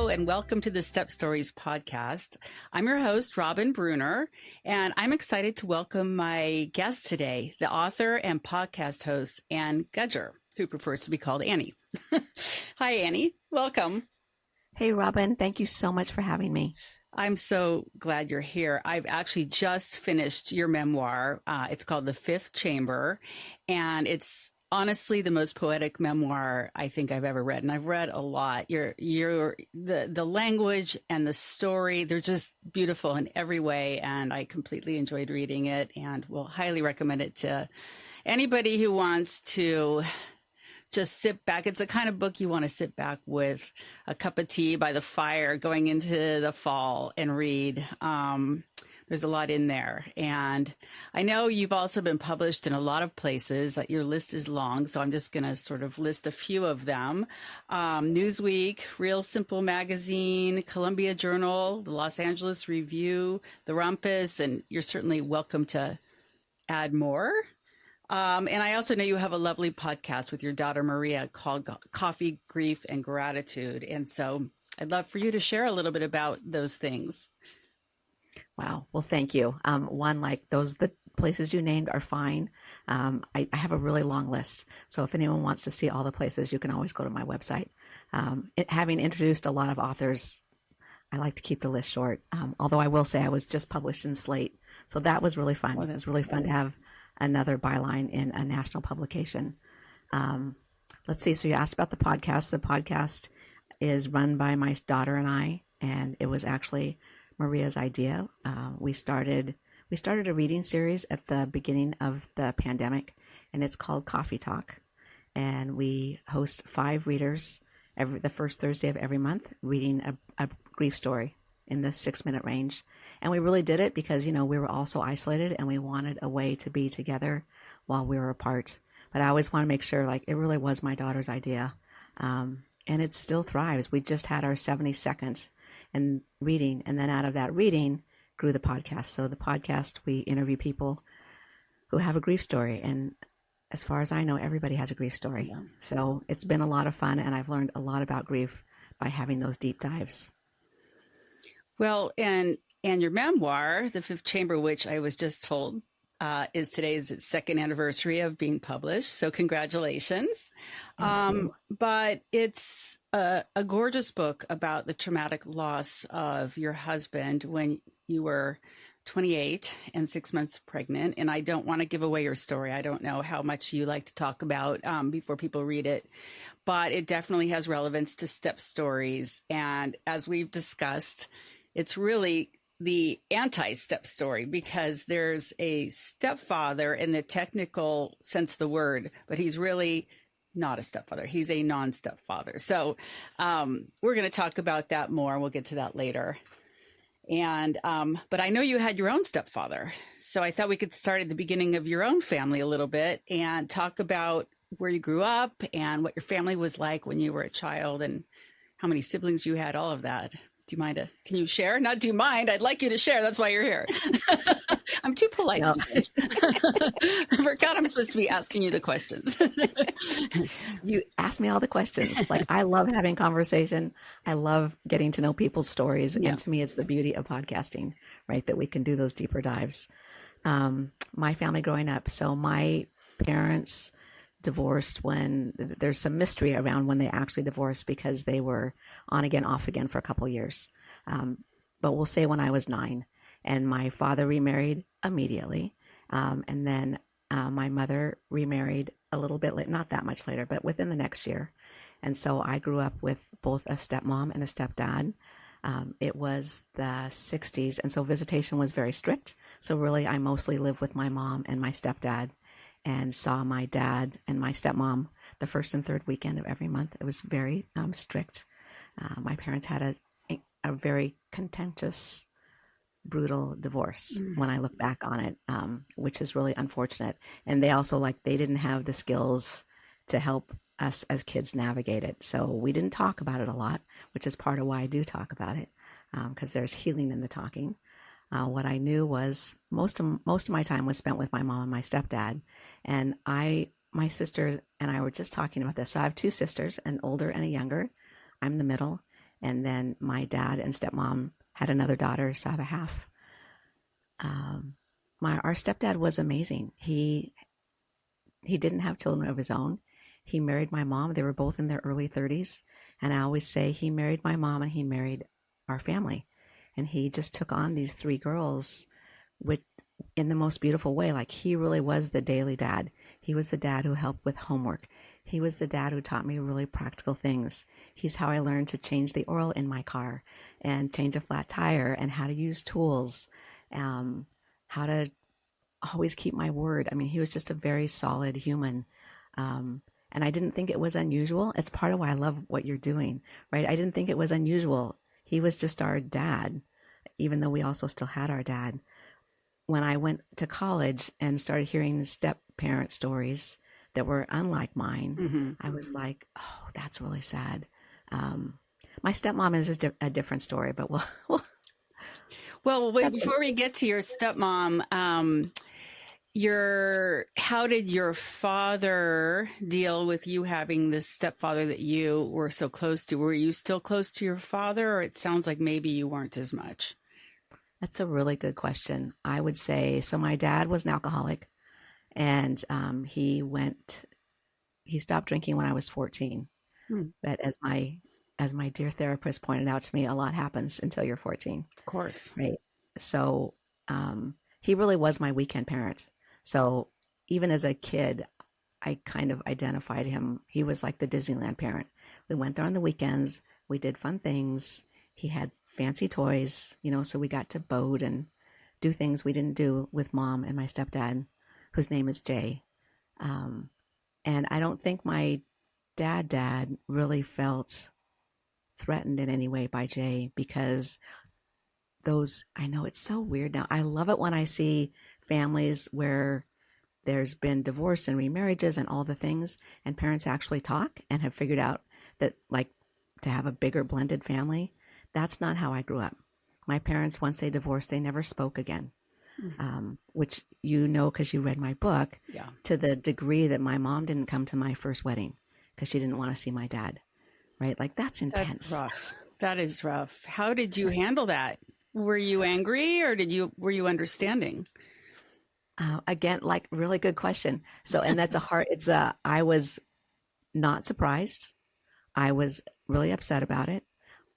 and welcome to the Step Stories podcast. I'm your host, Robin Breuner, and I'm excited to welcome my guest today, the author and podcast host, Anne Gudger, who prefers to be called Annie. Hi, Annie. Welcome. Hey, Robin. Thank you so much for having me. I'm so glad you're here. I've actually just finished your memoir. It's called The Fifth Chamber, and it's honestly the most poetic memoir I think I've ever read. And I've read a lot. The language and the story, they're just beautiful in every way. And I completely enjoyed reading it and will highly recommend it to anybody who wants to just sit back. It's the kind of book you want to sit back with a cup of tea by the fire going into the fall and read. There's a lot in there. And I know you've also been published in a lot of places. Your list is long, so I'm just going to sort of list a few of them. Newsweek, Real Simple Magazine, Columbia Journal, the Los Angeles Review, the Rumpus, and you're certainly welcome to add more. And I also know you have a lovely podcast with your daughter, Maria, called Coffee, Grief, and Gratitude. And so I'd love for you to share a little bit about those things. Wow. Well, thank you. The places you named are fine. I have a really long list. So if anyone wants to see all the places, you can always go to my website. Having introduced a lot of authors, I like to keep the list short. Although I will say I was just published in Slate. So that was really fun. It was really fun to have another byline in a national publication. Let's see. So you asked about the podcast. The podcast is run by my daughter and I, and it was actually Maria's idea. We started a reading series at the beginning of the pandemic, and it's called Coffee Talk. And we host 5 readers the first Thursday of every month, reading a grief story in the 6-minute range. And we really did it because, we were all so isolated and we wanted a way to be together while we were apart. But I always want to make sure, it really was my daughter's idea. And it still thrives. We just had our 72nd and reading. And then out of that reading grew the podcast. So the podcast, we interview people who have a grief story. And as far as I know, everybody has a grief story. Yeah. So it's been a lot of fun. And I've learned a lot about grief by having those deep dives. Well, and your memoir, The Fifth Chamber, which I was just told is today's its 2nd anniversary of being published. So congratulations. But it's a gorgeous book about the traumatic loss of your husband when you were 28 and 6 months pregnant. And I don't want to give away your story. I don't know how much you like to talk about before people read it, but it definitely has relevance to step stories. And as we've discussed, it's really the anti-step story because there's a stepfather in the technical sense of the word, but he's really not a stepfather. He's a non-stepfather. So we're going to talk about that more. We'll get to that later. And but I know you had your own stepfather. So I thought we could start at the beginning of your own family a little bit and talk about where you grew up and what your family was like when you were a child and how many siblings you had, all of that. Do you mind? Can you share? Not do you mind? I'd like you to share. That's why you're here. I'm too polite. No. I forgot I'm supposed to be asking you the questions. You ask me all the questions. I love having conversation. I love getting to know people's stories. Yeah. And to me, it's the beauty of podcasting, right? That we can do those deeper dives. My family growing up. So my parents divorced when there's some mystery around when they actually divorced because they were on again, off again for a couple years. But we'll say when I was 9 and my father remarried immediately. And then my mother remarried a little bit later, not that much later, but within the next year. And so I grew up with both a stepmom and a stepdad. It was the 60s. And so visitation was very strict. So really I mostly lived with my mom and my stepdad, and saw my dad and my stepmom the first and third weekend of every month. It was very strict. My parents had a very contentious, brutal divorce when I look back on it, which is really unfortunate. And they also they didn't have the skills to help us as kids navigate it. So we didn't talk about it a lot, which is part of why I do talk about it, because there's healing in the talking. What I knew was most of my time was spent with my mom and my stepdad. And my sister and I were just talking about this. So I have 2 sisters, an older and a younger. I'm the middle. And then my dad and stepmom had another daughter, so I have a half. Our stepdad was amazing. He didn't have children of his own. He married my mom. They were both in their early 30s. And I always say he married my mom and he married our family. And he just took on these three girls with, in the most beautiful way. Like, he really was the daily dad. He was the dad who helped with homework. He was the dad who taught me really practical things. He's how I learned to change the oil in my car and change a flat tire and how to use tools, how to always keep my word. I mean, he was just a very solid human. And I didn't think it was unusual. It's part of why I love what you're doing, right? I didn't think it was unusual. He was just our dad, even though we also still had our dad. When I went to college and started hearing step-parent stories that were unlike mine, I was like, oh, that's really sad. My stepmom is a different story, but well, before we get to your stepmom, how did your father deal with you having this stepfather that you were so close to? Were you still close to your father, or it sounds like maybe you weren't as much? That's a really good question. I would say, so my dad was an alcoholic, and he stopped drinking when I was 14. But as my dear therapist pointed out to me, a lot happens until you're 14. Of course. Right. So he really was my weekend parent. So even as a kid, I kind of identified him. He was like the Disneyland parent. We went there on the weekends. We did fun things. He had fancy toys, so we got to boat and do things we didn't do with mom and my stepdad, whose name is Jay. And I don't think my dad really felt threatened in any way by Jay, because I know it's so weird now. I love it when I see families where there's been divorce and remarriages and all the things, and parents actually talk and have figured out that, like, to have a bigger blended family. That's not how I grew up. My parents, once they divorced, they never spoke again, which because you read my book, to the degree that my mom didn't come to my first wedding because she didn't want to see my dad, right? Like, that's intense. That's rough. That is rough. How did you handle that? Were you angry, or were you understanding? Again, like, really good question. So, and that's I was not surprised. I was really upset about it.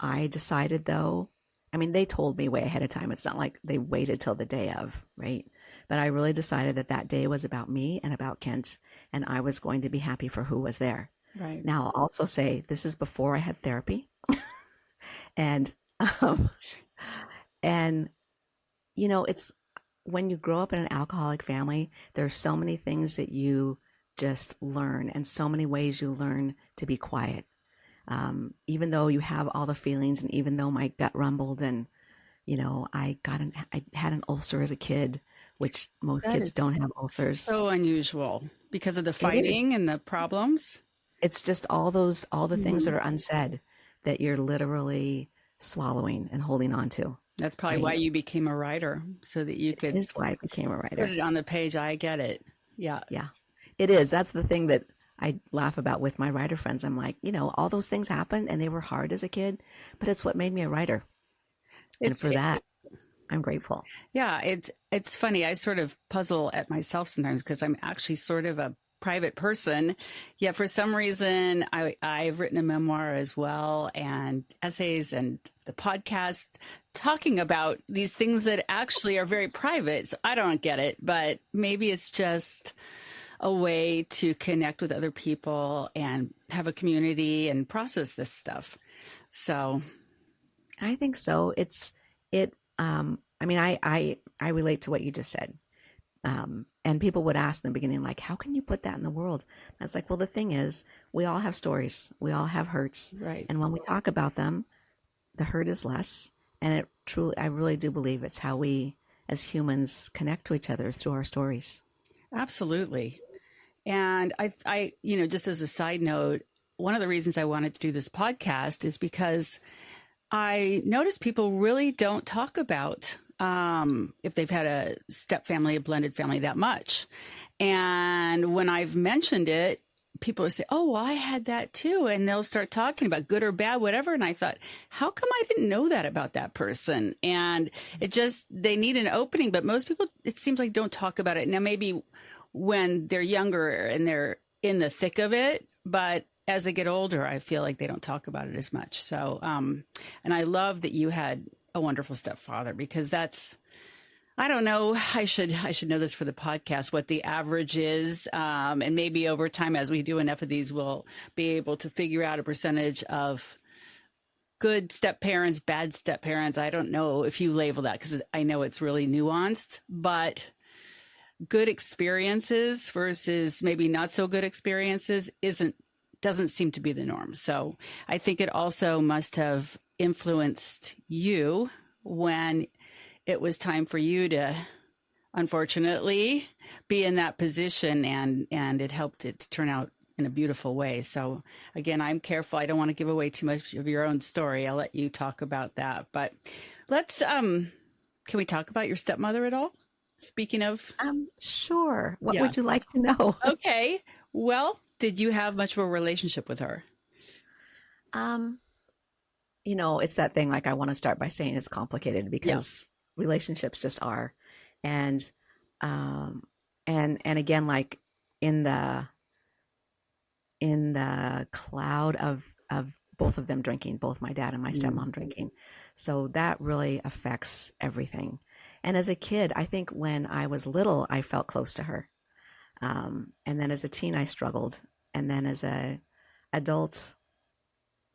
I decided, though, I mean, they told me way ahead of time. It's not like they waited till the day of, right? But I really decided that day was about me and about Kent, and I was going to be happy for who was there. Right. Now, I'll also say this is before I had therapy. And it's when you grow up in an alcoholic family, there's so many things that you just learn, and so many ways you learn to be quiet. Even though you have all the feelings, and even though my gut rumbled, and I had an ulcer as a kid, which most kids don't have ulcers. So unusual because of the fighting and the problems. It's just all the things that are unsaid that you're literally swallowing and holding on to. That's probably why you became a writer, so that you could. It is why I became a writer. Put it on the page. I get it. Yeah. Yeah, it is. That's the thing that I laugh about with my writer friends. I'm like, all those things happened and they were hard as a kid, but it's what made me a writer. And for that, I'm grateful. Yeah, it's funny. I sort of puzzle at myself sometimes, because I'm actually sort of a private person, yet for some reason I've written a memoir as well, and essays, and the podcast talking about these things that actually are very private. So I don't get it, but maybe it's just a way to connect with other people and have a community and process this stuff. So I think so. I relate to what you just said. And people would ask in the beginning, like, how can you put that in the world? And I was like, well, the thing is, we all have stories. We all have hurts. Right. And when we talk about them, the hurt is less. And I really do believe it's how we as humans connect to each other, is through our stories. Absolutely. And I just as a side note, one of the reasons I wanted to do this podcast is because I noticed people really don't talk about if they've had a step family, a blended family, that much. And when I've mentioned it, people would say, oh, well, I had that too. And they'll start talking about good or bad, whatever. And I thought, how come I didn't know that about that person? And they need an opening, but most people, it seems like, don't talk about it. Now, maybe when they're younger and they're in the thick of it, but as they get older, I feel like they don't talk about it as much. So, and I love that you had a wonderful stepfather, because I don't know, I should know this for the podcast, what the average is. And maybe over time, as we do enough of these, we'll be able to figure out a percentage of good step parents, bad step parents. I don't know if you label that, because I know it's really nuanced, but good experiences versus maybe not so good experiences doesn't seem to be the norm. So I think it also must have influenced you when it was time for you to, unfortunately, be in that position, and it helped it to turn out in a beautiful way. So again, I'm careful. I don't want to give away too much of your own story. I'll let you talk about that. But let's, can we talk about your stepmother at all? Speaking of. Sure. What would you like to know? Okay. Well, did you have much of a relationship with her? It's that thing, like, I want to start by saying it's complicated, because relationships just are. And again, like, in the cloud of both of them drinking, both my dad and my stepmom drinking. So that really affects everything. And as a kid, I think when I was little, I felt close to her. And then as a teen, I struggled. And then as a adult,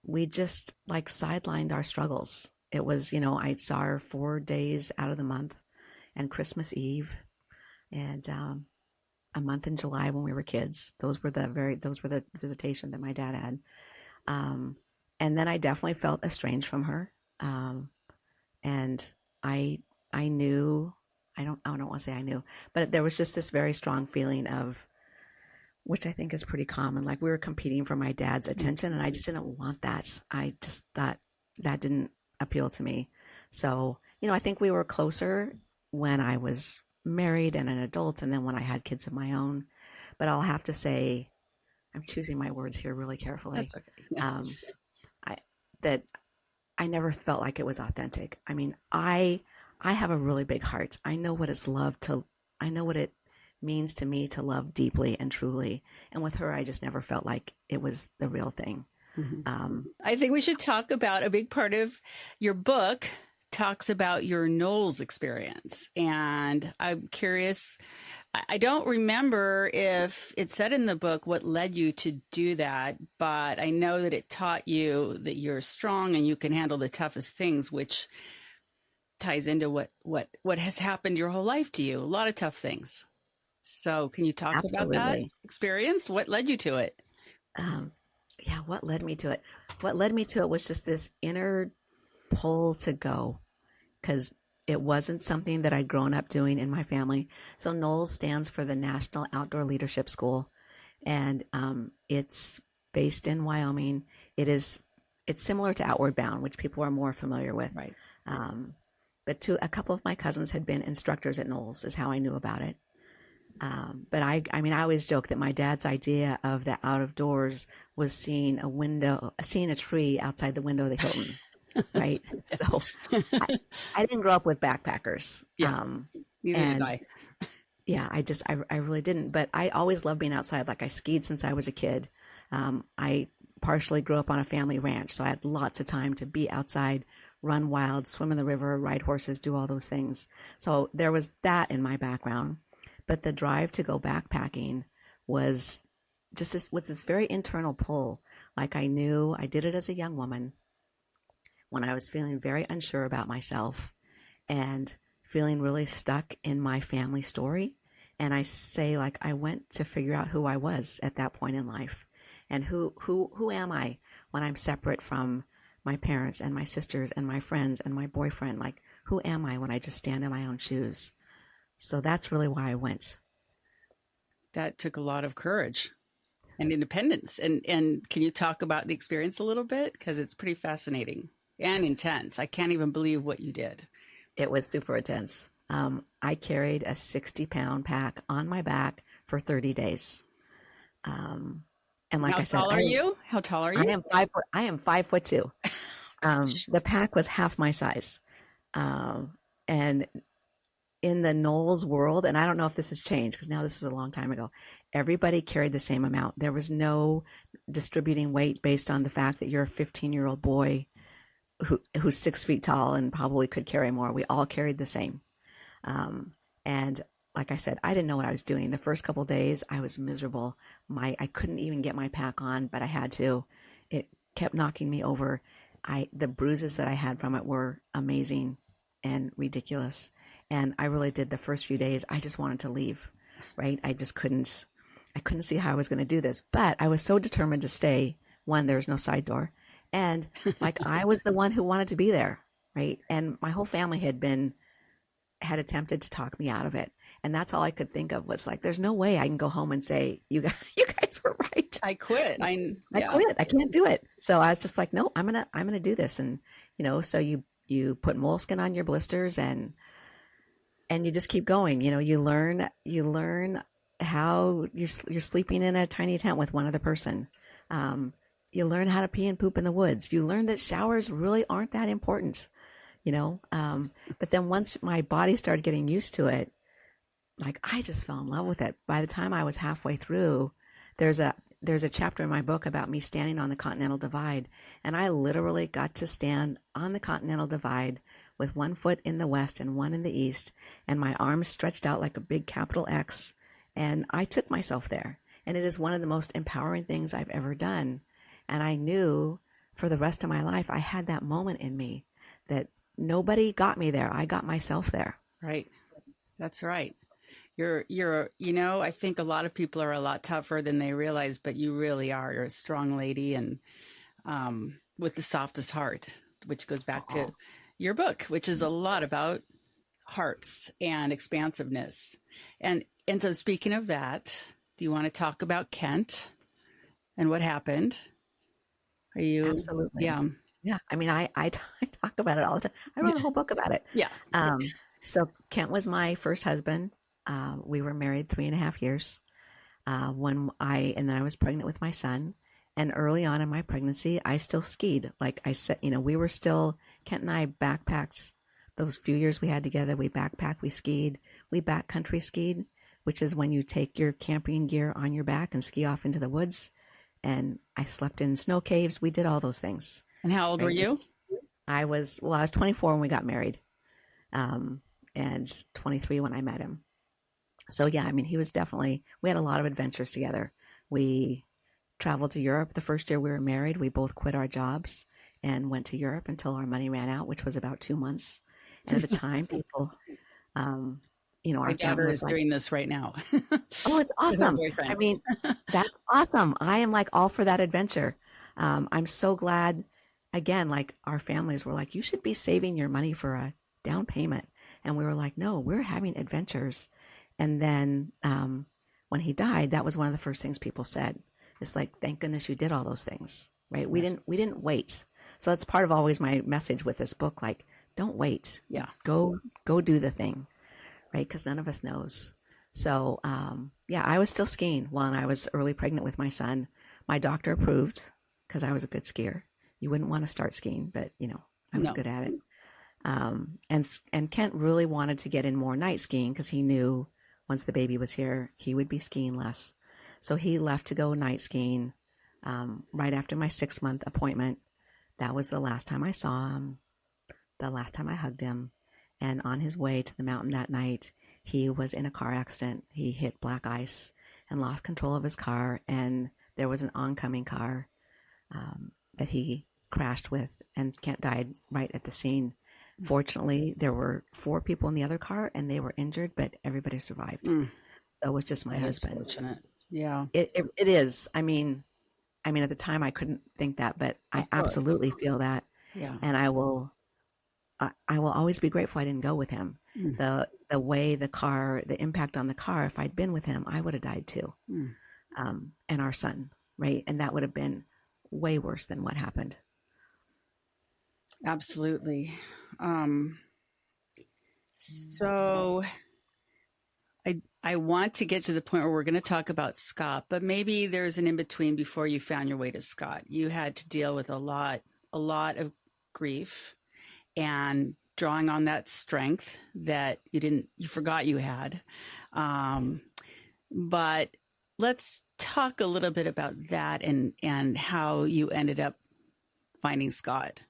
we just, like, sidelined our struggles. It was, I saw her 4 days out of the month, and Christmas Eve, and a month in July when we were kids. Those were the visitation that my dad had. And then I definitely felt estranged from her. And I knew, I don't want to say I knew, but there was just this very strong feeling of, which I think is pretty common, like, we were competing for my dad's attention, and I just didn't want that. I just thought that didn't appeal to me. So, I think we were closer when I was married and an adult, and then when I had kids of my own. But I'll have to say, I'm choosing my words here really carefully. That's okay. That I never felt like it was authentic. I mean, I have a really big heart. I know what I know what it means to me to love deeply and truly. And with her, I just never felt like it was the real thing. I think we should talk about, a big part of your book talks about your Knowles experience. And I'm curious, I don't remember if it said in the book what led you to do that, but I know that it taught you that you're strong and you can handle the toughest things, which ties into what has happened your whole life to you. A lot of tough things. So can you talk about that experience? What led you to it? What led me to it? What led me to it was just this inner pull to go, because it wasn't something that I'd grown up doing in my family. So Knowles stands for the National Outdoor Leadership School, and it's based in Wyoming. It's similar to Outward Bound, which people are more familiar with. Right. But a couple of my cousins had been instructors at Knowles, is how I knew about it. But I always joke that my dad's idea of the out of doors was seeing a tree outside the window of the Hilton. Right. So I didn't grow up with backpackers. Neither did I. Yeah, I really didn't. But I always loved being outside. Like, I skied since I was a kid. I partially grew up on a family ranch, so I had lots of time to be outside, run wild, swim in the river, ride horses, do all those things. So there was that in my background. But the drive to go backpacking was just this very internal pull. Like, I knew I did it as a young woman when I was feeling very unsure about myself and feeling really stuck in my family story. And I say, like, I went to figure out who I was at that point in life, and who am I when I'm separate from my parents and my sisters and my friends and my boyfriend? Like, who am I when I just stand in my own shoes? So that's really why I went. That took a lot of courage and independence. And can you talk about the experience a little bit? Because it's pretty fascinating and intense. I can't even believe what you did. It was super intense. I carried a 60-pound pack on my back for 30 days. And like How I said, tall are you? How tall are I you? am 5 foot. I am 5'2". Gosh. The pack was half my size. And in the Knowles world, and I don't know if this has changed because now this is a long time ago, everybody carried the same amount. There was no distributing weight based on the fact that you're a 15-year-old boy who's 6 feet tall and probably could carry more. We all carried the same. And like I said, I didn't know what I was doing. The first couple of days, I was miserable. I couldn't even get my pack on, but I had to. It kept knocking me over. The bruises that I had from it were amazing and ridiculous. And I really did the first few days. I just wanted to leave, right? I couldn't see how I was going to do this, but I was so determined to stay. One, there was no side door. And like, I was the one who wanted to be there, right? And my whole family had attempted to talk me out of it. And that's all I could think of was like, there's no way I can go home and say, you guys were right. I quit. I quit. I can't do it. So I was just like, no, I'm going to do this. And, so you put moleskin on your blisters and you just keep going. You learn how you're sleeping in a tiny tent with one other person. You learn how to pee and poop in the woods. You learn that showers really aren't that important, but then once my body started getting used to it, like, I just fell in love with it. By the time I was halfway through, there's a chapter in my book about me standing on the Continental Divide, and I literally got to stand on the Continental Divide with one foot in the west and one in the east, and my arms stretched out like a big capital X, and I took myself there. And it is one of the most empowering things I've ever done. And I knew for the rest of my life, I had that moment in me that nobody got me there. I got myself there. Right. That's right. I think a lot of people are a lot tougher than they realize, but you really are. You're a strong lady and with the softest heart, which goes back to your book, which is a lot about hearts and expansiveness. And so speaking of that, do you want to talk about Kent and what happened? Are you? Absolutely. Yeah. Yeah. I mean, I talk about it all the time. I wrote a whole book about it. Yeah. So Kent was my first husband. We were married 3.5 years. And then I was pregnant with my son. And early on in my pregnancy, I still skied. Like I said, Kent and I backpacked those few years we had together. We backpacked, we skied, we backcountry skied, which is when you take your camping gear on your back and ski off into the woods. And I slept in snow caves. We did all those things. And how old were you? I was 24 when we got married, and 23 when I met him. So yeah, I mean, we had a lot of adventures together. We traveled to Europe. The first year we were married, we both quit our jobs and went to Europe until our money ran out, which was about 2 months. And at the time, people, My daughter is doing this right now. Oh, it's awesome. I mean, that's awesome. I am like all for that adventure. I'm so glad, again, like our families were like, you should be saving your money for a down payment. And we were like, no, we're having adventures. And then when he died, that was one of the first things people said. It's like, thank goodness you did all those things, right? We didn't wait. So that's part of always my message with this book. Like, don't wait. Yeah. Go do the thing, right? Because none of us knows. So, I was still skiing while I was early pregnant with my son. My doctor approved because I was a good skier. You wouldn't want to start skiing, but I was good at it. And Kent really wanted to get in more night skiing because he knew once the baby was here, he would be skiing less. So he left to go night skiing right after my 6-month appointment. That was the last time I saw him, the last time I hugged him. And on his way to the mountain that night, he was in a car accident. He hit black ice and lost control of his car. And there was an oncoming car that he crashed with, and Kent died right at the scene. Fortunately, there were 4 people in the other car, and they were injured, but everybody survived. So it was just my husband. Fortunate. Yeah. It is. I mean, at the time I couldn't think that, but I absolutely feel that. Yeah. And I will always be grateful I didn't go with him. The way the impact on the car, if I'd been with him, I would have died too. And our son, right? And that would have been way worse than what happened. Absolutely. So I want to get to the point where we're going to talk about Scott, but maybe there's an in between before you found your way to Scott. You had to deal with a lot of grief and drawing on that strength that you forgot you had. But let's talk a little bit about that and how you ended up finding Scott.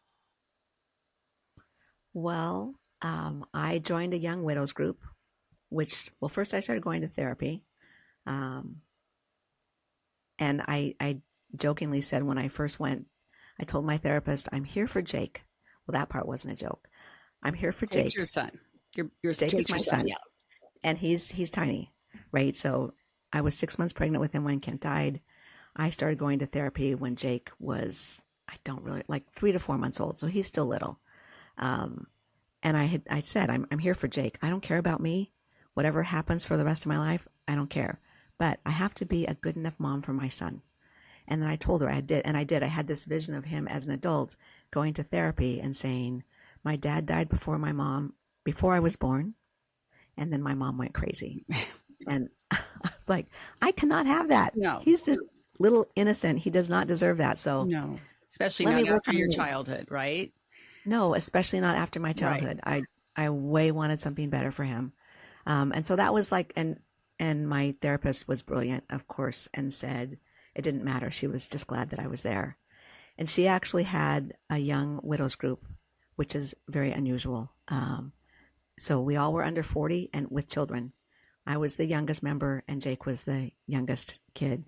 Well, I joined a young widows group, well, first I started going to therapy. And I jokingly said when I first went, I told my therapist, I'm here for Jake. Well, that part wasn't a joke. I'm here for Jake. Jake's your son. Jake is my son. Yeah. And he's tiny, right? So I was 6 months pregnant with him when Kent died. I started going to therapy when Jake was, like 3 to 4 months old. So he's still little. And I said, I'm here for Jake. I don't care about me. Whatever happens for the rest of my life, I don't care. But I have to be a good enough mom for my son. And then I told her I did. I had this vision of him as an adult going to therapy and saying, my dad died before I was born. And then my mom went crazy. And I was like, I cannot have that. No. He's this little innocent. He does not deserve that. So no, especially not after your childhood, right? No, especially not after my childhood. Right. I way wanted something better for him. And so that was like, and my therapist was brilliant, of course, and said it didn't matter. She was just glad that I was there. And she actually had a young widows group, which is very unusual. So we all were under 40 and with children. I was the youngest member and Jake was the youngest kid.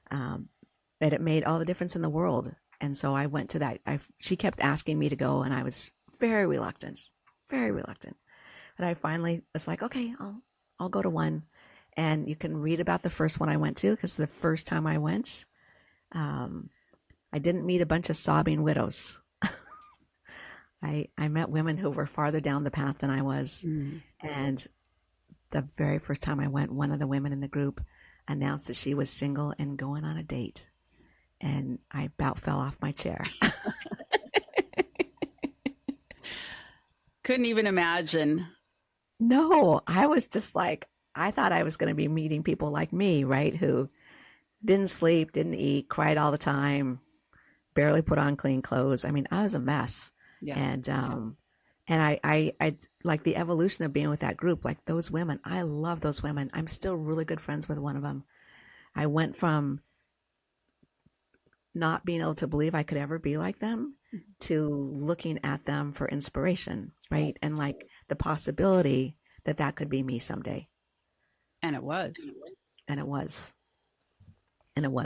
But it made all the difference in the world. And so I went to that. She kept asking me to go and I was very reluctant. But I finally was like, okay, I'll go to one. And you can read about the first one I went to, because the first time I went, I didn't meet a bunch of sobbing widows. I met women who were farther down the path than I was. Mm. And the very first time I went, one of the women in the group announced that she was single and going on a date. And I about fell off my chair. Couldn't even imagine. No, I was just like, I thought I was going to be meeting people like me, right? Who didn't sleep, didn't eat, cried all the time, barely put on clean clothes. I mean, I was a mess. Yeah. And I like the evolution of being with that group, like those women. I love those women. I'm still really good friends with one of them. I went from not being able to believe I could ever be like them to looking at them for inspiration, right? And like the possibility that could be me someday. And it was.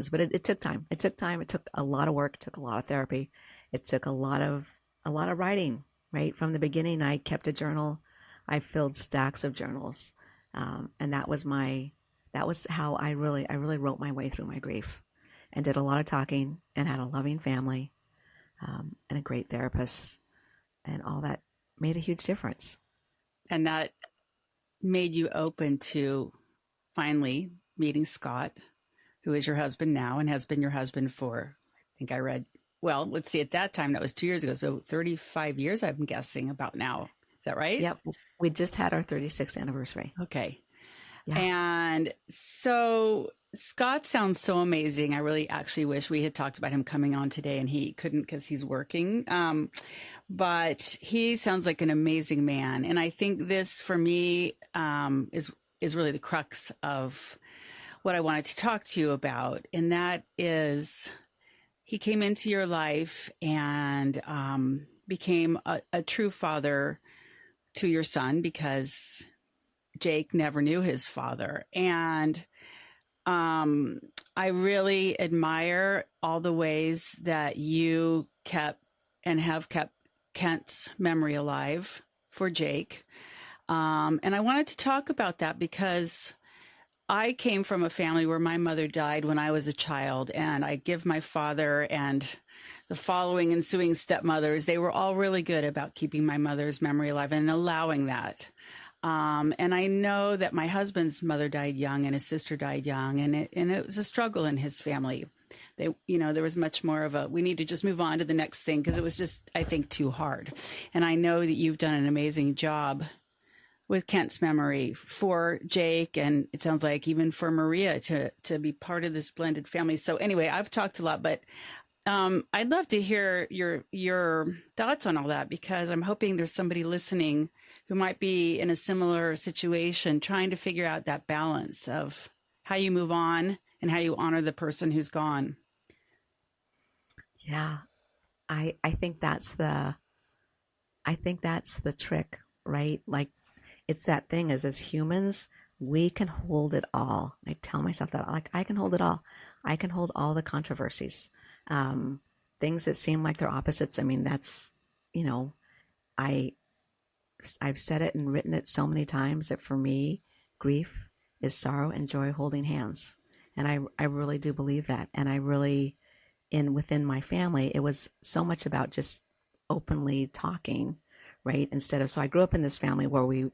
But it took time. It took a lot of work. It took a lot of therapy. It took a lot of writing, right? From the beginning, I kept a journal. I filled stacks of journals. And that was how I really wrote my way through my grief, and did a lot of talking, and had a loving family, and a great therapist, and all that made a huge difference. And that made you open to finally meeting Scott, who is your husband now and has been your husband for, I think I read, well, let's see, at that time, that was 2 years ago. So 35 years, I'm guessing, about now. Is that right? Yep. We just had our 36th anniversary. Okay. Yeah. And so Scott sounds so amazing. I really actually wish we had talked about him coming on today, and he couldn't because he's working. But he sounds like an amazing man. And I think this, for me, is really the crux of what I wanted to talk to you about. And that is, he came into your life and became a true father to your son, because Jake never knew his father. And I really admire all the ways that you kept and have kept Kent's memory alive for Jake. And I wanted to talk about that because I came from a family where my mother died when I was a child, and I give my father and the following ensuing stepmothers, they were all really good about keeping my mother's memory alive and allowing that. And I know that my husband's mother died young and his sister died young, and it was a struggle in his family. There was much more of we need to just move on to the next thing, because it was just, I think, too hard. And I know that you've done an amazing job with Kent's memory for Jake, and it sounds like even for Maria to be part of this blended family. So anyway, I've talked a lot, but I'd love to hear your thoughts on all that, because I'm hoping there's somebody listening who might be in a similar situation, trying to figure out that balance of how you move on and how you honor the person who's gone. Yeah, I think that's the trick, right? Like, it's that thing is, as humans, we can hold it all. I tell myself that, like, I can hold it all. I can hold all the controversies, things that seem like they're opposites. I mean, that's, I've said it and written it so many times that for me, grief is sorrow and joy holding hands. And I really do believe that. And I really, within my family, it was so much about just openly talking, right? So I grew up in this family where we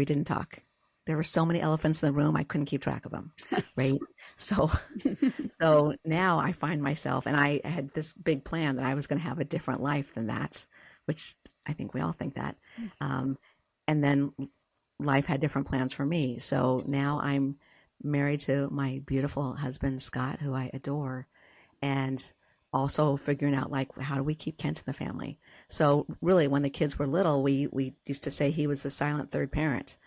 didn't talk. There were so many elephants in the room, I couldn't keep track of them, right? So now I find myself, and I had this big plan that I was going to have a different life than that, which I think we all think that. And then life had different plans for me. So now I'm married to my beautiful husband, Scott, who I adore, and also figuring out, like, how do we keep Kent in the family? So really, when the kids were little, we used to say he was the silent third parent.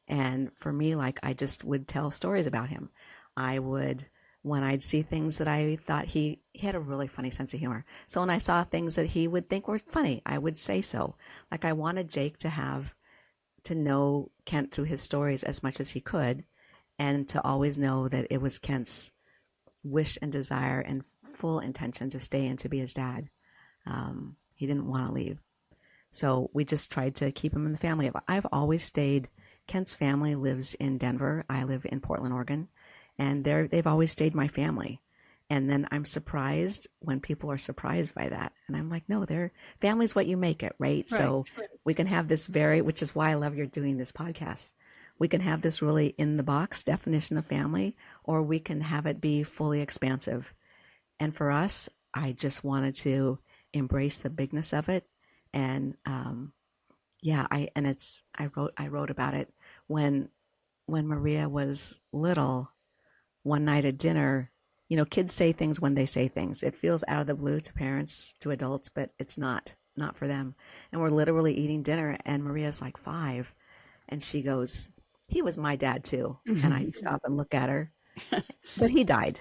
And for me, like, I just would tell stories about him. I would, when I'd see things that I thought he had a really funny sense of humor. So when I saw things that he would think were funny, I would say so. Like, I wanted Jake to know Kent through his stories as much as he could, and to always know that it was Kent's wish and desire and full intention to stay and to be his dad. He didn't want to leave. So we just tried to keep him in the family. I've always stayed. Kent's family lives in Denver. I live in Portland, Oregon. And they've always stayed my family. And then I'm surprised when people are surprised by that. And I'm like, no, their family's what you make it, right? So we can have this which is why I love you're doing this podcast. We can have this really in the box definition of family, or we can have it be fully expansive. And for us, I just wanted to embrace the bigness of it. And I wrote about it when Maria was little. One night at dinner, kids say things when they say things. It feels out of the blue to parents, to adults, but it's not for them. And we're literally eating dinner, and Maria's like 5, and she goes, "He was my dad too." And I stop and look at her, but he died.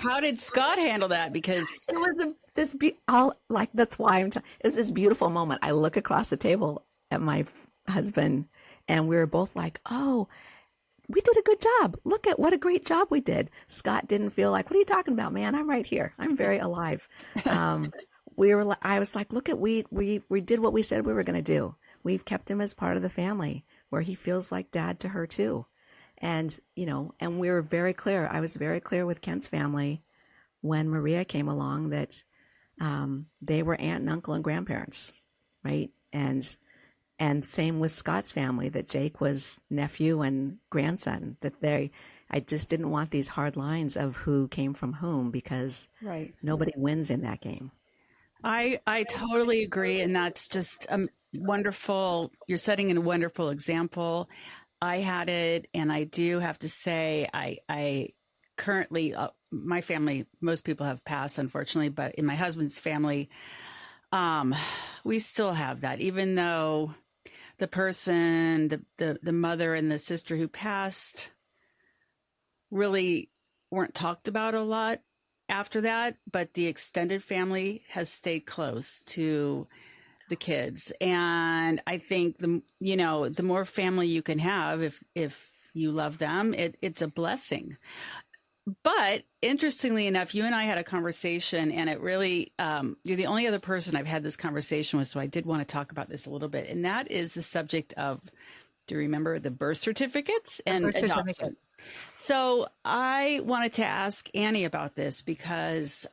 How did Scott handle that? Because it was that's why it was this beautiful moment. I look across the table at my husband, and we were both like, "Oh, we did a good job. Look at what a great job we did." Scott didn't feel like, "What are you talking about, man? I'm right here. I'm very alive." I was like, "Look at, we did what we said we were going to do. We've kept him as part of the family where he feels like dad to her too." And, and we were very clear. I was very clear with Kent's family when Maria came along that they were aunt and uncle and grandparents, right? And same with Scott's family, that Jake was nephew and grandson, I just didn't want these hard lines of who came from whom, because nobody wins in that game. I totally agree. And that's just wonderful. You're setting a wonderful example. I had it, and I do have to say, I currently, my family, most people have passed, unfortunately, but in my husband's family, we still have that, even though the person, the mother and the sister who passed really weren't talked about a lot after that, but the extended family has stayed close to the kids. And I think the more family you can have, if you love them, it's a blessing. But interestingly enough, you and I had a conversation, and it really, you're the only other person I've had this conversation with. So I did want to talk about this a little bit. And that is the subject of, do you remember the birth certificates and adoption? So I wanted to ask Annie about this because,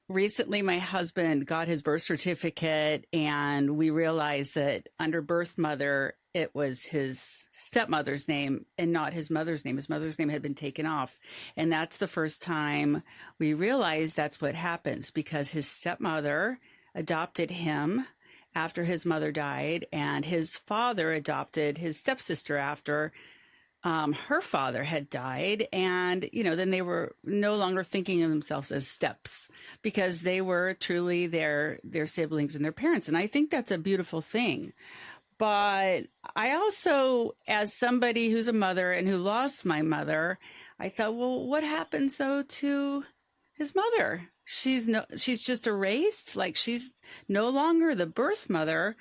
recently, my husband got his birth certificate, and we realized that under birth mother, it was his stepmother's name and not his mother's name. His mother's name had been taken off. And that's the first time we realized that's what happens, because his stepmother adopted him after his mother died, and his father adopted his stepsister after her father had died. And, then they were no longer thinking of themselves as steps because they were truly their siblings and their parents. And I think that's a beautiful thing. But I also, as somebody who's a mother and who lost my mother, I thought, well, what happens though to his mother? She's just erased. Like, she's no longer the birth mother.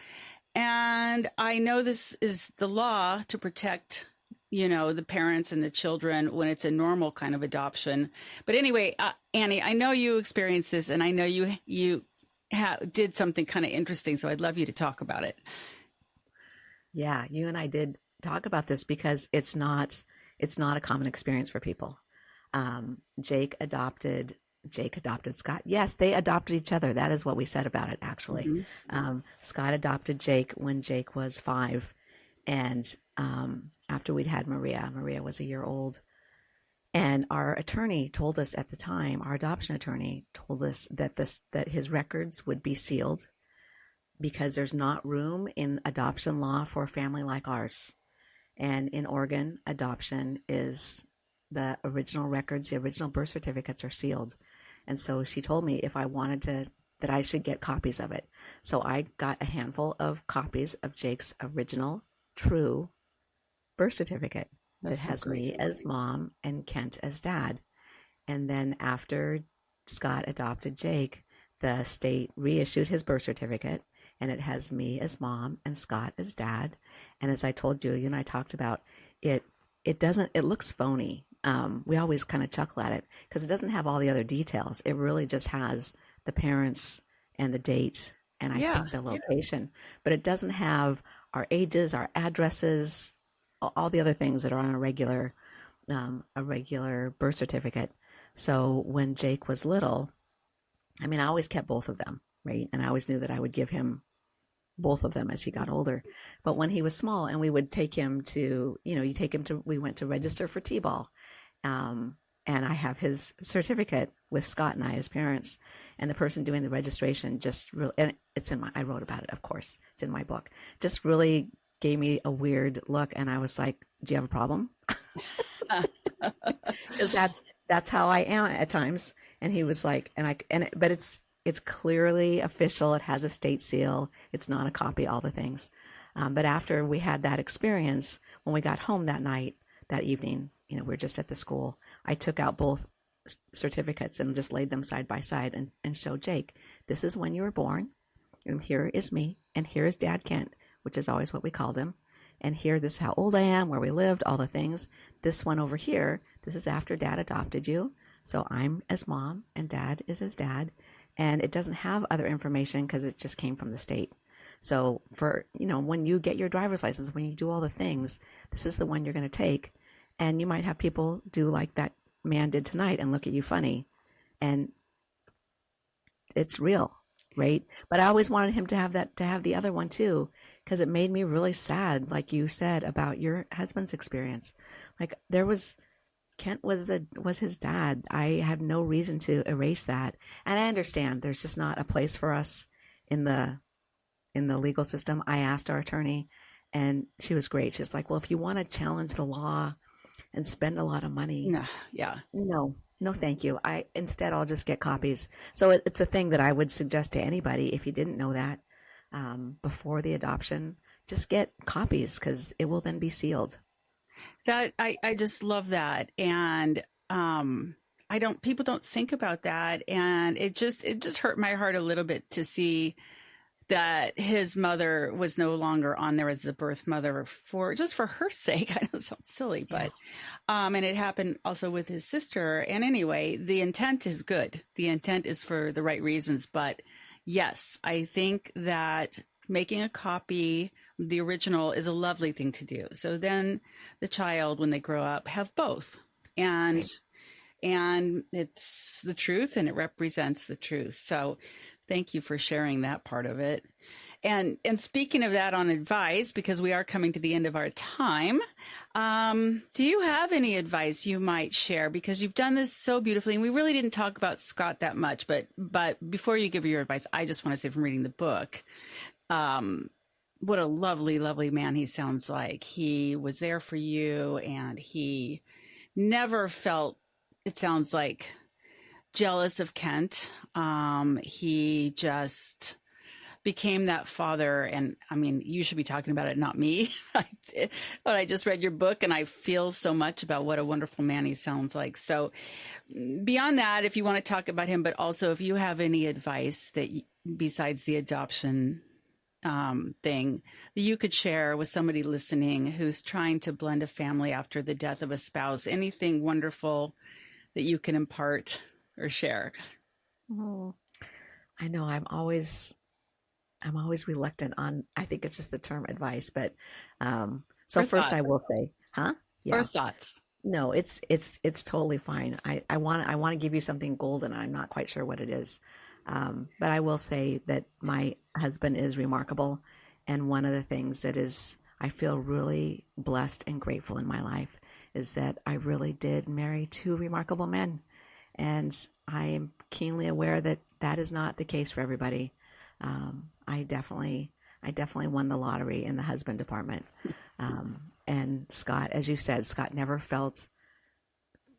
And I know this is the law to protect, the parents and the children when it's a normal kind of adoption. But anyway, Annie, I know you experienced this, and I know you did something kind of interesting. So I'd love you to talk about it. Yeah, you and I did talk about this because it's not a common experience for people. Jake adopted Scott. Yes, they adopted each other. That is what we said about it, actually. Mm-hmm. Scott adopted Jake when Jake was 5. And after we'd had Maria was a year old. And our attorney told us at the time, our adoption attorney told us that his records would be sealed because there's not room in adoption law for a family like ours. And in Oregon, adoption is the original records, the original birth certificates are sealed. And so she told me if I wanted that I should get copies of it. So I got a handful of copies of Jake's original, true birth certificate that has me as mom and Kent as dad. And then after Scott adopted Jake, the state reissued his birth certificate, and it has me as mom and Scott as dad. And as I told you and I talked about it, it looks phony. We always kind of chuckle at it because it doesn't have all the other details. It really just has the parents and the date and I think the location, but it doesn't have our ages, our addresses, all the other things that are on a regular birth certificate. So when Jake was little, I always kept both of them, right? And I always knew that I would give him both of them as he got older. But when he was small and we would take him to, we went to register for T-ball. And I have his certificate with Scott and I as parents, and the person doing the registration just really, and I wrote about it, of course, it's in my book, just really gave me a weird look. And I was like, do you have a problem? Because that's how I am at times. And he was like, but it's clearly official. It has a state seal. It's not a copy, all the things. But after we had that experience, when we got home that evening, we were just at the school, I took out both certificates and just laid them side by side and showed Jake, this is when you were born, and here is me, and here is Dad Kent, which is always what we called him. And here, this is how old I am, where we lived, all the things. This one over here, this is after Dad adopted you. So I'm as mom and Dad is as dad. And it doesn't have other information because it just came from the state. So for, when you get your driver's license, when you do all the things, this is the one you're going to take. And you might have people do like that man did tonight and look at you funny. And it's real, right? But I always wanted him to have the other one too, because it made me really sad, like you said, about your husband's experience. Like Kent was his dad. I had no reason to erase that. And I understand there's just not a place for us in the legal system. I asked our attorney, and she was great. She's like, well, if you want to challenge the law and spend a lot of money. No, thank you. Instead, I'll just get copies. So it's a thing that I would suggest to anybody. If you didn't know that before the adoption, just get copies because it will then be sealed. That I just love that. And people don't think about that. And it just hurt my heart a little bit to see that his mother was no longer on there as the birth mother for her sake. I know it sounds silly, but, and it happened also with his sister. And anyway, the intent is good. The intent is for the right reasons. But yes, I think that making a copy, the original, is a lovely thing to do. So then the child, when they grow up, have both. And it's the truth and it represents the truth. So thank you for sharing that part of it. And speaking of that on advice, because we are coming to the end of our time, do you have any advice you might share? Because you've done this so beautifully, and we really didn't talk about Scott that much. But before you give your advice, I just want to say from reading the book, what a lovely, lovely man he sounds like. He was there for you, and he never felt, it sounds like, jealous of Kent. He just became that father. And I mean, you should be talking about it, not me. But I just read your book and I feel so much about what a wonderful man he sounds like. So beyond that, if you want to talk about him, but also if you have any advice that besides the adoption thing that you could share with somebody listening who's trying to blend a family after the death of a spouse, anything wonderful that you can impart or share. Oh, I know I'm always reluctant on, I think it's just the term advice, but so Or first thoughts. I will say, Or yeah, thoughts. no, it's totally fine. I want to give you something golden. I'm not quite sure what it is. But I will say that my husband is remarkable. And one of the things that is, I feel really blessed and grateful in my life is that I really did marry two remarkable men. And I am keenly aware that that is not the case for everybody. I definitely won the lottery in the husband department. And Scott, as you said, Scott never felt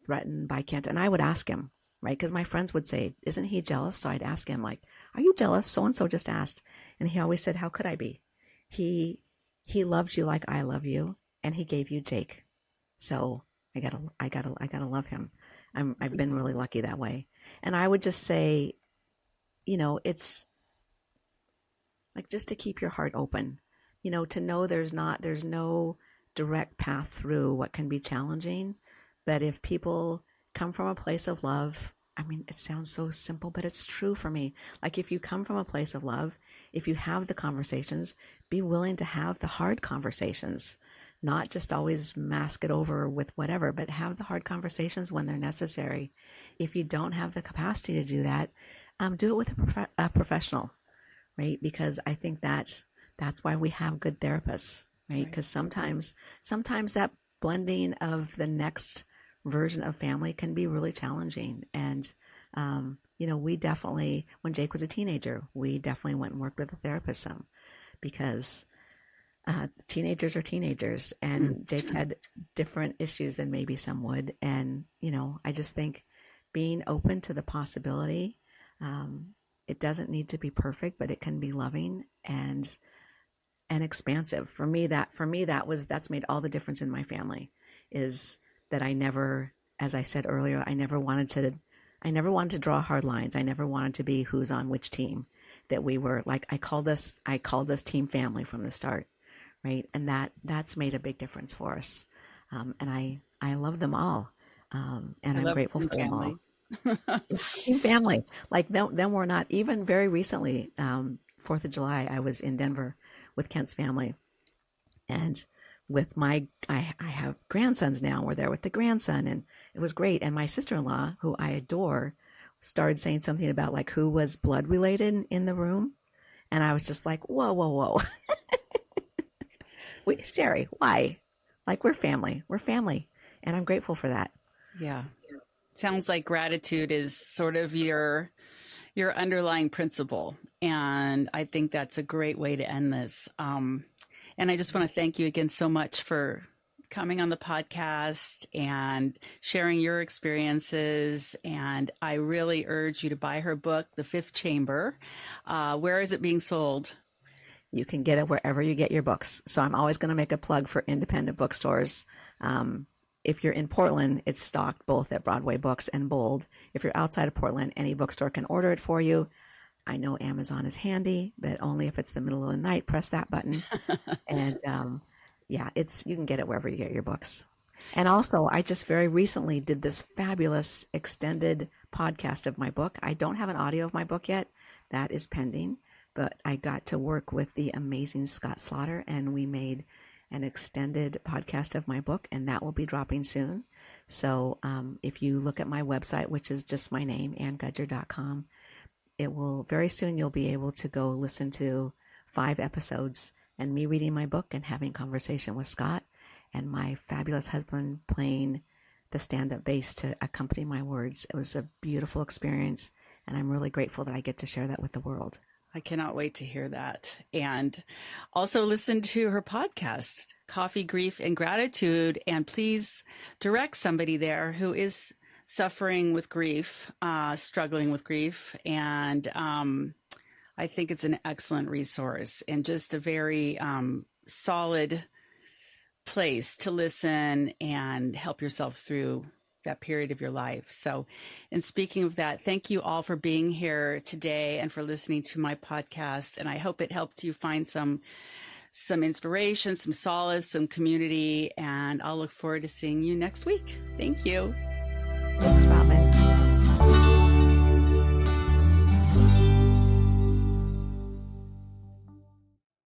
threatened by Kent. And I would ask him, right? Because my friends would say, isn't he jealous? So I'd ask him, like, are you jealous? So-and-so just asked. And he always said, how could I be? He loved you like I love you. And he gave you Jake. So I gotta love him. I've been really lucky that way. And I would just say, it's like just to keep your heart open, to know there's no direct path through what can be challenging. But if people come from a place of love, I mean, it sounds so simple, but it's true for me. Like if you come from a place of love, if you have the conversations, be willing to have the hard conversations, not just always mask it over with whatever, but have the hard conversations when they're necessary. If you don't have the capacity to do that, do it with a professional, right? Because I think that's why we have good therapists, right? Because sometimes that blending of the next version of family can be really challenging. And, we definitely, when Jake was a teenager, we definitely went and worked with a therapist some because teenagers are teenagers and Jake had different issues than maybe some would. And, I just think being open to the possibility, it doesn't need to be perfect, but it can be loving and expansive. For me, that's made all the difference in my family is that I never, as I said earlier, I never wanted to draw hard lines. I never wanted to be who's on which team. That we were like, I called us team family from the start, right? And that's made a big difference for us. And I love them all, and I'm grateful for them all. Team family. Like then we're not even very recently. 4th of July, I was in Denver with Kent's family, and with I have grandsons now. We're there with the grandson, and it was great. And my sister-in-law, who I adore, started saying something about like who was blood related in the room, and I was just like, whoa. Wait, Sherry, why? Like we're family, and I'm grateful for that. Yeah. Sounds like gratitude is sort of your underlying principle. And I think that's a great way to end this. And I just want to thank you again so much for coming on the podcast and sharing your experiences. And I really urge you to buy her book, The Fifth Chamber. Where is it being sold? You can get it wherever you get your books. So I'm always going to make a plug for independent bookstores. If you're in Portland, it's stocked both at Broadway Books and Bold. If you're outside of Portland, any bookstore can order it for you. I know Amazon is handy, but only if it's the middle of the night, press that button. And you can get it wherever you get your books. And also, I just very recently did this fabulous extended podcast of my book. I don't have an audio of my book yet. That is pending. But I got to work with the amazing Scott Slaughter, and we made an extended podcast of my book, and that will be dropping soon. So if you look at my website, which is just my name, annegudger.com, it will very soon you'll be able to go listen to 5 episodes, and me reading my book and having conversation with Scott, and my fabulous husband playing the stand-up bass to accompany my words. It was a beautiful experience, and I'm really grateful that I get to share that with the world. I cannot wait to hear that. And also listen to her podcast, Coffee, Grief, and Gratitude. And please direct somebody there who is suffering with grief, struggling with grief. And I think it's an excellent resource and just a very solid place to listen and help yourself through that period of your life. So, and speaking of that, thank you all for being here today and for listening to my podcast. And I hope it helped you find some inspiration, some solace, some community. And I'll look forward to seeing you next week. Thank you. Thanks, Robin.